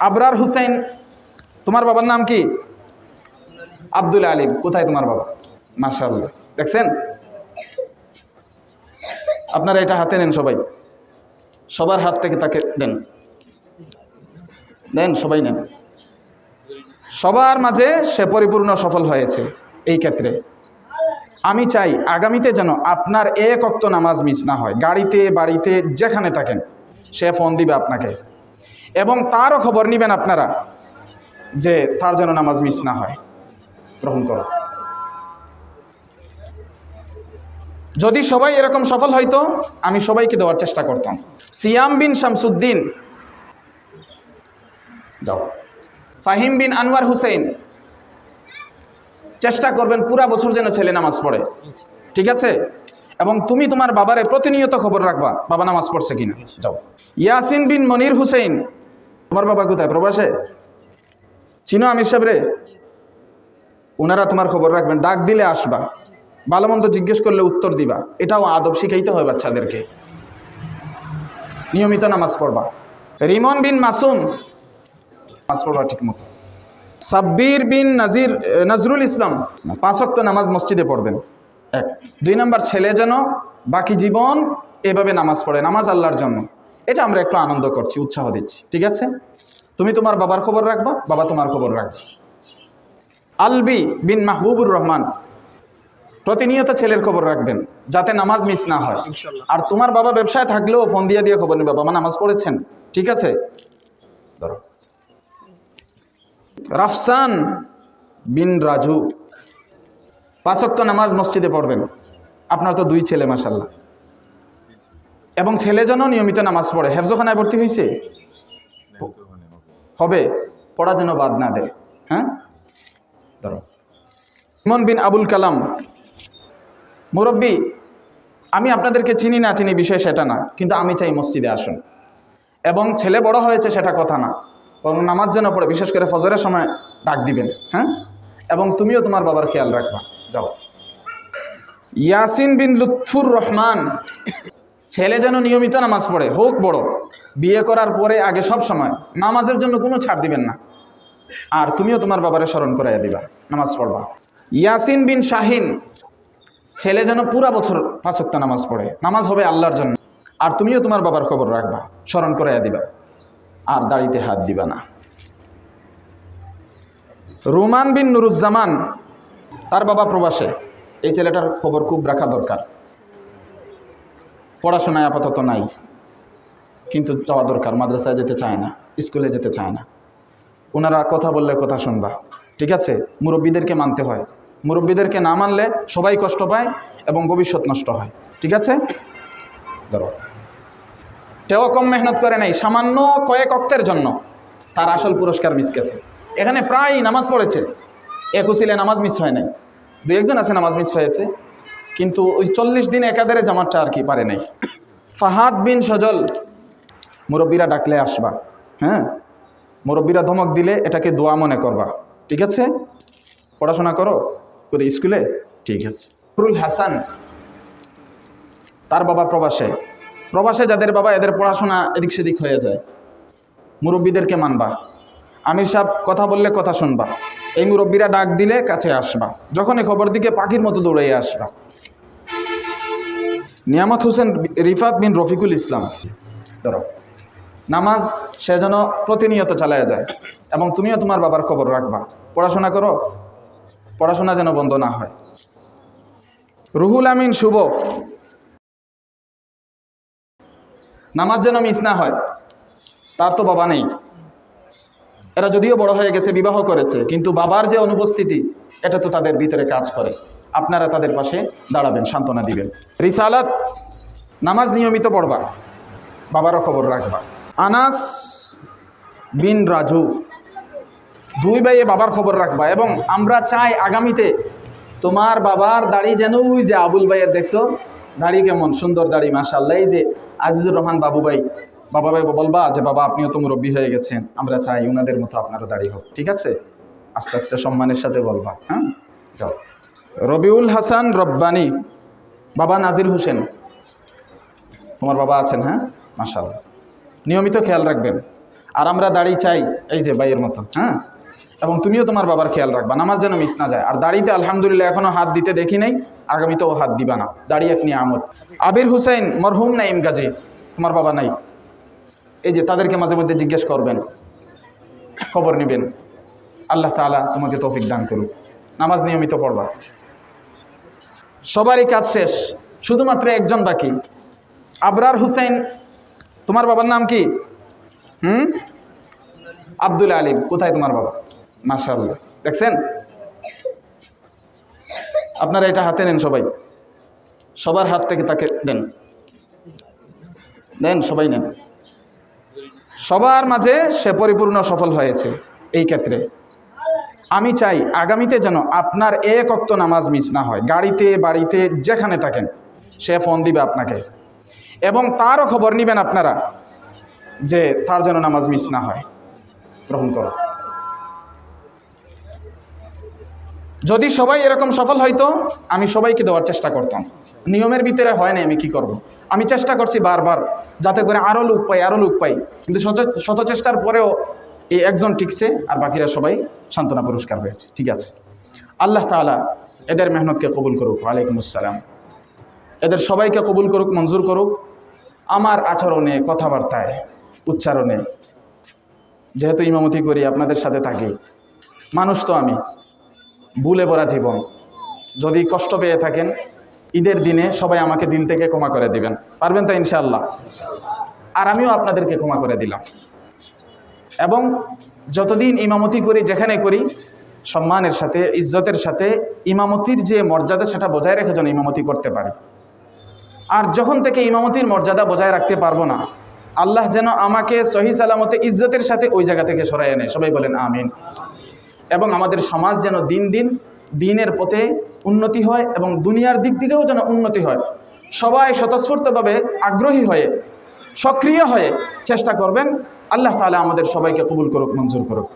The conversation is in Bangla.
আবরার হুসেন, তোমার বাবার নাম কি? আব্দুল আলিম। কোথায় তোমার বাবা? মাশাআল্লাহ, দেখছেন? আপনারা এটা হাতে নেন, সবাই সবার হাত থেকে তাকে দেন, দেন, সবাই নেন। সবার মাঝে সে পরিপূর্ণ সফল হয়েছে। এই ক্ষেত্রে আমি চাই আগামীতে যেন আপনার এক ওয়াক্ত নামাজ মিস না হয়। গাড়িতে, বাড়িতে, যেখানে থাকেন সে ফোন দিবে আপনাকে, এবং তারও খবর নেবেন আপনারা যে তার যেন নামাজ মিস না হয়। গ্রহণ করো। যদি সবাই এরকম সফল হইতো, আমি সবাইকে দেওয়ার চেষ্টা করতাম। সিয়াম বিন শামসুদ্দিন, যাও। ফাহিম বিন আনোয়ার হুসেন, চেষ্টা করবেন পুরা বছর যেন ছেলে নামাজ পড়ে, ঠিক আছে? এবং তুমি তোমার বাবারে প্রতিনিয়ত খবর রাখবা বাবা নামাজ পড়ছে কিনা। যাও। ইয়াসিন বিন মনির হুসেন, তোমার বাবা কোথায়? প্রবাসে। চিনো আমির সাহেব রে? ওনারা তোমার খবর রাখবেন, ডাক দিলে আসবা, ভালো মন্দ জিজ্ঞেস করলে উত্তর দিবা। এটাও আদব শিখাইতে হয় বাচ্চাদেরকে। নিয়মিত নামাজ পড়বা। রিমন বিন মাসুম, নামাজ পড়বা ঠিক মতো। সাব্বির বিন নজরুল ইসলাম, 5 ওয়াক্ত নামাজ মসজিদে পড়বেন। 1। 2 নম্বর, ছেলে যেন বাকি জীবন এভাবে নামাজ পড়ে। নামাজ আল্লাহর জন্য। এটা আমরা একটু আনন্দ করছি, উৎসাহ দিচ্ছি, ঠিক আছে? তুমি তোমার বাবার খবর রাখবা, বাবা তোমার খবর রাখবে। আলবি বিন মাহবুবুর রহমান, প্রতিনিয়ত ছেলের খবর রাখবেন যাতে নামাজ মিস না হয়। আর তোমার বাবা ব্যবসায় থাকলেও ফোন দিয়ে দিয়ে খবর নেবে, বাবা নামাজ পড়েছেন, ঠিক আছে? ধরো। রাফসান বিন রাজু, 5 ওয়াক্ত নামাজ মসজিদে পড়বেন। আপনার তো 2 ছেলে, মাশাআল্লাহ। এবং ছেলে যেন নিয়মিত নামাজ পড়ে। হেফজখানায় ভর্তি হয়েছে? হবে, পড়া যেন বাদ না দেয়। হ্যাঁ, ধরো। ইমন বিন আবুল কালাম, মুরব্বী, আমি আপনাদেরকে চিনি না চিনি বিষয় সেটা না, কিন্তু আমি চাই মসজিদে আসুন। এবং ছেলে বড় হয়েছে সেটা কথা না, বরং নামাজ যেন পড়ে, বিশেষ করে ফজরের সময় ডাক দিবেন। হ্যাঁ, এবং তুমিও তোমার বাবার খেয়াল রাখবা। যাও। ইয়াসিন বিন লুৎফুর রহমান, ছেলে যেন নিয়মিত নামাজ পড়ে, হোক বড়। বিয়ে করার পরে আগে সব সময় নামাজের জন্য কোনো ছাড় দিবেন না। আর তুমিও তোমার বাবারে স্মরণ করাইয়া দিবা, নামাজ পড়বা। ইয়াসিন বিন শাহিন, ছেলে যেন পুরা বছর 5 ওয়াক্ত নামাজ পড়ে। নামাজ হবে আল্লাহর জন্য। আর তুমিও তোমার বাবার খবর রাখবা, স্মরণ করাইয়া দিবা, আর দাড়িতে হাত দিবা না। রুমান বিন নুরুজ্জামান, তার বাবা প্রবাসে। এই ছেলেটার খবর খুব রাখা দরকার। পড়াশোনায় আপাতত নাই, কিন্তু যাওয়া দরকার। মাদ্রাসায় যেতে চায় না, স্কুলে যেতে চায় না। ওনারা কথা বললে কথা শুনবা, ঠিক আছে? মুরব্বীদেরকে মানতে হয়। মুরব্বীদেরকে না মানলে সবাই কষ্ট পায় এবং ভবিষ্যৎ নষ্ট হয়, ঠিক আছে? ধরো। তেও কম মেহনত করে নাই, সামান্য কয়েক ওয়াক্তের জন্য তার আসল পুরস্কার মিস গেছে। এখানে প্রায় নামাজ পড়েছে, একুশিলে নামাজ মিস হয় নাই। 2-1 জন আছে নামাজ মিস হয়েছে, কিন্তু ওই 40 দিন একাধারে জামাতটা আর কি পারে নাই। ফাহাদ বিন সজল, মুরব্বীরা ডাকলে আসবা। হ্যাঁ, মুরব্বীরা ধমক দিলে এটাকে দোয়া মনে করবা, ঠিক আছে? পড়াশোনা করো কোথায়? স্কুলে, ঠিক আছে। নুরুল হাসান, তার বাবা প্রবাসে। প্রবাসে যাদের বাবা, এদের পড়াশোনা এদিক সেদিক হয়ে যায়। মুরব্বীদেরকে মানবা। আমির সাহেব কথা বললে কথা শুনবা। এই মুরব্বীরা ডাক দিলে কাছে আসবা, যখনই খবর দিকে পাখির মতো দৌড়াইয়া আসবা। নিয়ামত হোসেন রিফাত বিন রফিকুল ইসলাম, ধরো। নামাজ সে যেন প্রতিনিয়ত চালায়া যায়, এবং তুমিও তোমার বাবার খবর রাখবা। পড়াশোনা করো, পড়াশোনা যেন বন্ধ না হয়। রুহুল আমিন শুভ, নামাজ যেন মিস না হয়। তার তো বাবা নেই। এরা যদিও বড় হয়ে গেছে, বিবাহ করেছে, কিন্তু বাবার যে অনুপস্থিতি, এটা তো তাদের ভিতরে কাজ করে। আপনারা তাদের পাশে দাঁড়াবেন, সান্ত্বনা দিবেন। রিসালাত, নামাজ নিয়মিত পড়বা, বাবারও খবর রাখবা। আনাস বিন রাজু, 2 ভাইয়ে বাবার খবর রাখবা। এবং আমরা চাই আগামীতে তোমার বাবার দাড়ি যেন ওই যে আবুল ভাইয়ের, দেখছো দাড়ি কেমন সুন্দর দাড়ি, মাশাআল্লাহ। এই যে আজিজুর রহমান বাবু ভাই, বাবা ভাই বলবা যে বাবা আপনিও তো মুরব্বী হয়ে গেছেন, আমরা চাই ওনাদের মতো আপনারও দাড়ি হোক, ঠিক আছে? আস্তে আস্তে সম্মানের সাথে বলবা। হ্যাঁ, যাও। রবিউল হাসান রব্বানি, বাবা নাজির হোসেন, তোমার বাবা আছেন? হ্যাঁ, মাশাআল্লাহ। নিয়মিত খেয়াল রাখবেন। আর আমরা দাড়ি চাই এই যে ভাইয়ের মতো, হ্যাঁ। এবং তুমিও তোমার বাবার খেয়াল রাখবা, নামাজ যেন মিস না যায়। আর দাড়িতে আলহামদুলিল্লাহ এখনো হাত দিতে দেখি নাই, আগামীতেও হাত দিবা না। দাড়ি এক নিয়ামত। আবির হুসাইন মরহুম নাইম গাজী, তোমার বাবা নাই, এই যে তাদেরকে মাঝে মধ্যে জিজ্ঞেস করবেন, খবর নেবেন। আল্লাহ তাআলা তোমাকে তৌফিক দান করুক। নামাজ নিয়মিত পড়বা। সবারই কাজ শেষ, শুধুমাত্র একজন বাকি। আবরার হুসাইন, তোমার বাবার নাম কি? আব্দুল আলিম। কোথায় তোমার বাবা? মাশাআল্লাহ, দেখছেন? আপনারা এটা হাতে নেন, সবাই সবার হাত থেকে তাকে দেন, দেন, সবাই নেন। সবার মাঝে সে পরিপূর্ণ সফল হয়েছে। এই ক্ষেত্রে আমি চাই আগামীতে যেন আপনার এক ওয়াক্ত নামাজ মিস না হয়। গাড়িতে, বাড়িতে, যেখানে থাকেন সে ফোন দিবে আপনাকে, এবং তারও খবর নেবেন আপনারা যে তার যেন নামাজ মিস না হয়। গ্রহণ করো। যদি সবাই এরকম সফল হইতো, আমি সবাইকে দেওয়ার চেষ্টা করতাম। নিয়মের ভিতরে হয় না, আমি কি করব। আমি চেষ্টা করছি বারবার যাতে করে আরও লোক পাই, আরও লোক পাই, কিন্তু শত চেষ্টার পরেও এই একজন টিকছে, আর বাকিরা সবাই সান্ত্বনা পুরস্কার পেয়েছে। ঠিক আছে, আল্লাহ তাআলা এদের মেহনতকে কবুল করুক। ওয়ালাইকুম আসসালাম। এদের সবাইকে কবুল করুক, মঞ্জুর করুক। আমার আচরণে, কথাবার্তায়, উচ্চারণে, যেহেতু ইমামতি করি, আপনাদের সাথে থাকি, মানুষ তো আমি, ভুলে ভরা জীবন। যদি কষ্ট পেয়ে থাকেন, ঈদের দিনে সবাই আমাকে দিল থেকে ক্ষমা করে দিবেন। পারবেন তো ইনশাআল্লাহ? আর আমিও আপনাদেরকে ক্ষমা করে দিলাম। এবং যতদিন ইমামতি করি, যেখানে করি, সম্মানের সাথে, ইজ্জতের সাথে ইমামতির যে মর্যাদা, সেটা বজায় রেখে যেন ইমামতি করতে পারি। আর যখন থেকে ইমামতির মর্যাদা বজায় রাখতে পারবো না, আল্লাহ যেন আমাকে সহি সালামতে ইজ্জতের সাথে ওই জায়গা থেকে সরাইয়া নেয়। সবাই বলেন আমিন। এবং আমাদের সমাজ যেন দিন দিন দিনের পথে উন্নতি হয়, এবং দুনিয়ার দিক থেকেও যেন উন্নতি হয়। সবাই স্বতঃস্ফূর্তভাবে আগ্রহী হয়ে, সক্রিয় হয়ে চেষ্টা করবেন। আল্লাহ তাআলা আমাদের সবাইকে কবুল করুক, মঞ্জুর করুক।